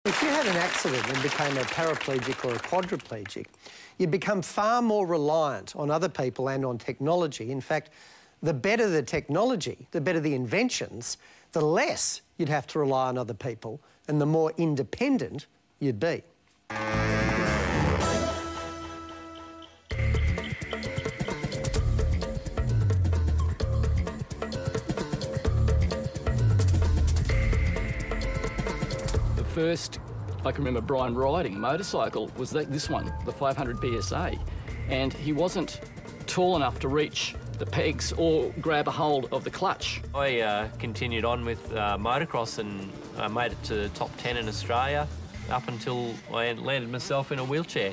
If you had an accident and became a paraplegic or a quadriplegic, you'd become far more reliant on other people and on technology. In fact, the better the technology, the better the inventions, the less you'd have to rely on other people and the more independent you'd be. First I can remember Brian riding a motorcycle was this one, the 500 BSA, and he wasn't tall enough to reach the pegs or grab a hold of the clutch. I continued on with motocross and I made it to top 10 in Australia up until I landed myself in a wheelchair.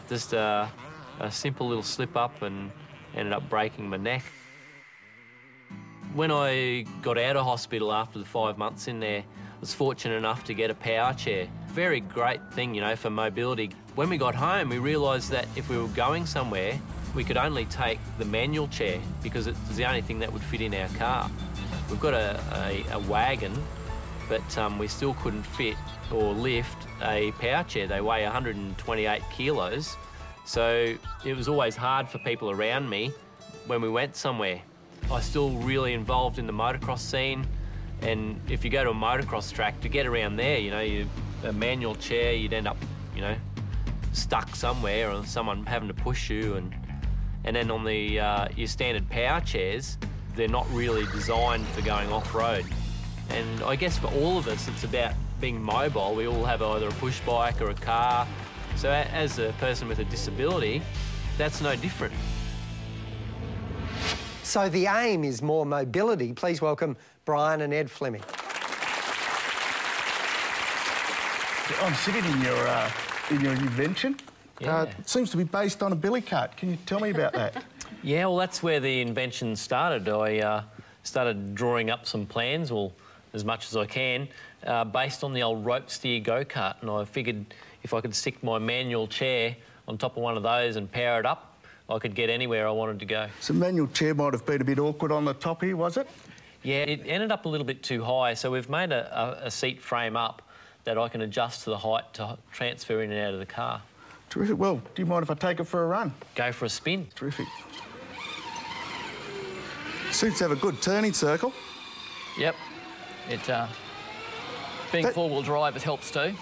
Just a simple little slip up and ended up breaking my neck. When I got out of hospital after the 5 months in there, I was fortunate enough to get a power chair. Very great thing, you know, for mobility. When we got home, we realised that if we were going somewhere, we could only take the manual chair because it's the only thing that would fit in our car. We've got a wagon, but we still couldn't fit or lift a power chair. They weigh 128 kilos, so it was always hard for people around me when we went somewhere. I was still really involved in the motocross scene. And if you go to a motocross track, to get around there, you know, a manual chair, you'd end up, you know, stuck somewhere or someone having to push you. And then on the your standard power chairs, they're not really designed for going off-road. And I guess for all of us, it's about being mobile. We all have either a push bike or a car. So as a person with a disability, that's no different. So the aim is more mobility. Please welcome Brian and Ed Fleming. I'm sitting in your invention. Yeah. It seems to be based on a billy cart. Can you tell me about that? Yeah, well, that's where the invention started. I started drawing up some plans, well, as much as I can, based on the old rope steer go-kart. And I figured if I could stick my manual chair on top of one of those and power it up, I could get anywhere I wanted to go. So manual chair might have been a bit awkward on the top here, was it? Yeah, it ended up a little bit too high, so we've made a seat frame up that I can adjust to the height to transfer in and out of the car. Terrific. Well, do you mind if I take it for a run? Go for a spin. Terrific. Seems to have a good turning circle. Yep. Being four-wheel drive, it helps too.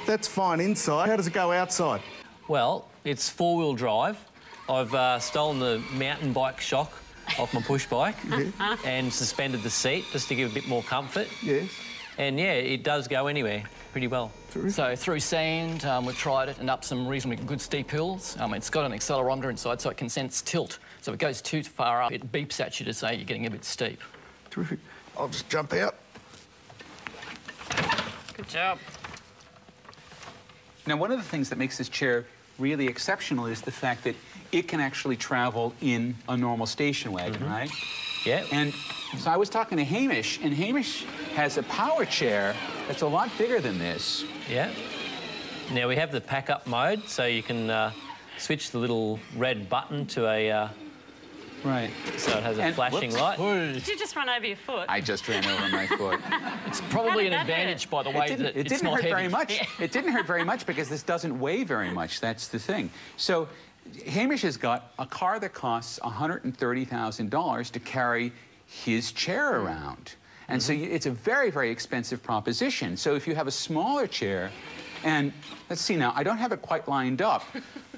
That's fine inside. How does it go outside? Well, it's four-wheel drive. I've stolen the mountain bike shock off my push bike and suspended the seat just to give a bit more comfort. Yes. And, yeah, it does go anywhere pretty well. Terrific. So through sand, we've tried it and up some reasonably good steep hills. It's got an accelerometer inside so it can sense tilt. So if it goes too far up, it beeps at you to say you're getting a bit steep. Terrific. I'll just jump out. Good job. Now, one of the things that makes this chair really exceptional is the fact that it can actually travel in a normal station wagon, right? Yeah. And so I was talking to Hamish, and Hamish has a power chair that's a lot bigger than this. Yeah. Now, we have the pack-up mode, so you can switch the little red button to a... Right. So it has a flashing light. Did you just run over your foot? I just ran over my foot. It's probably an advantage, by the way, that it's not heavy. Very much. It didn't hurt very much because this doesn't weigh very much. That's the thing. So Hamish has got a car that costs $130,000 to carry his chair around. And so it's a very, very expensive proposition. So if you have a smaller chair, and let's see now, I don't have it quite lined up,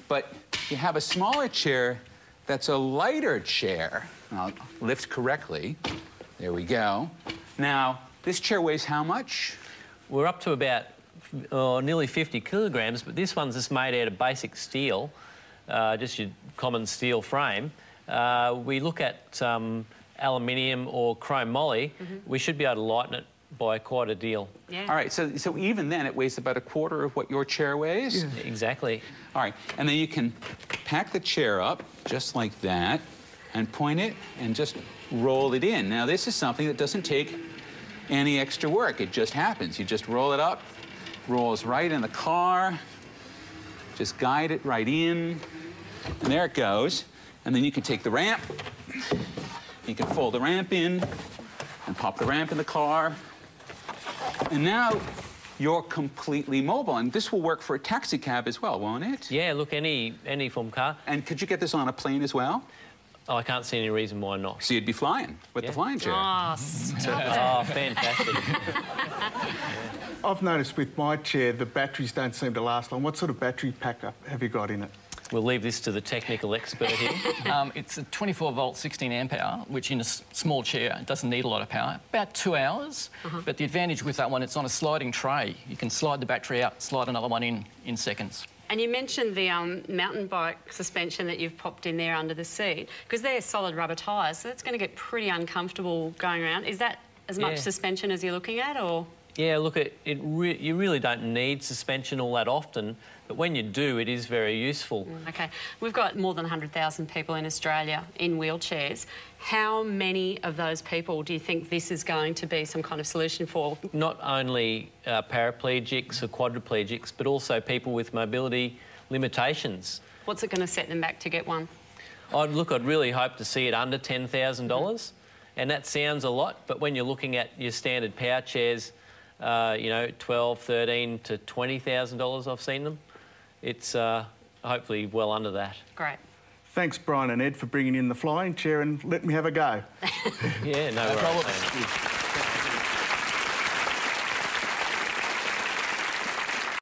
but you have a smaller chair that's a lighter chair. I'll lift correctly. There we go. Now, this chair weighs how much? We're up to about nearly 50 kilograms, but this one's just made out of basic steel, just your common steel frame. We look at aluminium or chrome moly. We should be able to lighten it by quite a deal. Yeah. All right, so even then it weighs about a quarter of what your chair weighs? Yeah. Exactly. All right, and then you can pack the chair up just like that and point it and just roll it in. Now, this is something that doesn't take any extra work. It just happens. You just roll it up, rolls right in the car, just guide it right in, and there it goes. And then you can take the ramp, you can fold the ramp in and pop the ramp in the car. And now you're completely mobile. And this will work for a taxi cab as well, won't it? Yeah, look, any form car. And could you get this on a plane as well? Oh, I can't see any reason why not. So you'd be flying with the flying chair. Oh, stop it. Oh, fantastic. I've noticed with my chair, the batteries don't seem to last long. What sort of battery pack-up have you got in it? We'll leave this to the technical expert here. It's a 24-volt, 16 amp hour, which in a small chair doesn't need a lot of power. About 2 hours. But the advantage with that one, it's on a sliding tray. You can slide the battery out, slide another one in seconds. And you mentioned the mountain bike suspension that you've popped in there under the seat, because they're solid rubber tyres, so that's going to get pretty uncomfortable going around. Is that as much suspension as you're looking at, or...? Yeah, look, you really don't need suspension all that often, but when you do, it is very useful. OK. We've got more than 100,000 people in Australia in wheelchairs. How many of those people do you think this is going to be some kind of solution for? Not only paraplegics or quadriplegics, but also people with mobility limitations. What's it going to set them back to get one? I'd really hope to see it under $10,000. And that sounds a lot, but when you're looking at your standard power chairs, you know, $12,000, $13,000 to $20,000 I've seen them. It's hopefully well under that. Great. Thanks, Brian and Ed, for bringing in the flying chair and letting me have a go. Yeah, no worries.